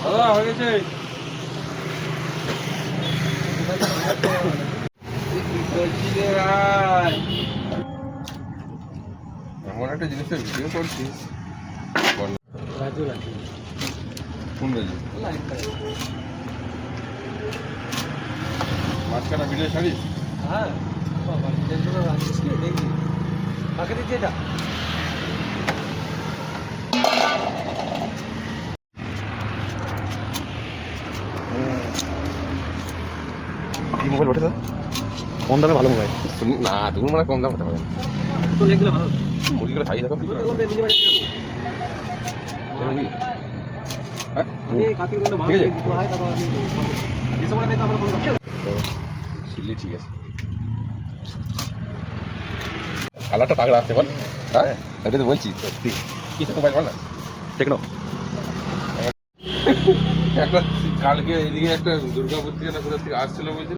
দাদা হয়ে গেছে। এমন একটা জিনিসের ভিডিও করছিস, রাজু রাজু কোন রাজু? মাঝখানে ভিডিও ছাড়িস? হ্যাঁ বাবা যেগুলো রাখিস কি দেখবি কাকে দিচ্ছি এটা কি মোবাইল ওঠে কম দামে ভালো মোবাইল না তুমি মানে কম দাম হতে পারে। তো দেখলে ভালো মুরগিগুলো খাই দেখো কি করে। হ্যাঁ? আমি কাকিগুলো ভালো ঠিক আছে। দিতে হয় তারপর আমি এই সময় নেই তো আমরা ফোন করছি চিল্লি ঠিক আছে। কালারটা তাগড়া আসতে বল। হ্যাঁ এটা তো বলছি সত্যি। কিছু মোবাইল বল না। টেকনো একটা কালকে এদিকে একটা দুর্গাপুর থেকে না কোথা থেকে আসছিল বলছিল।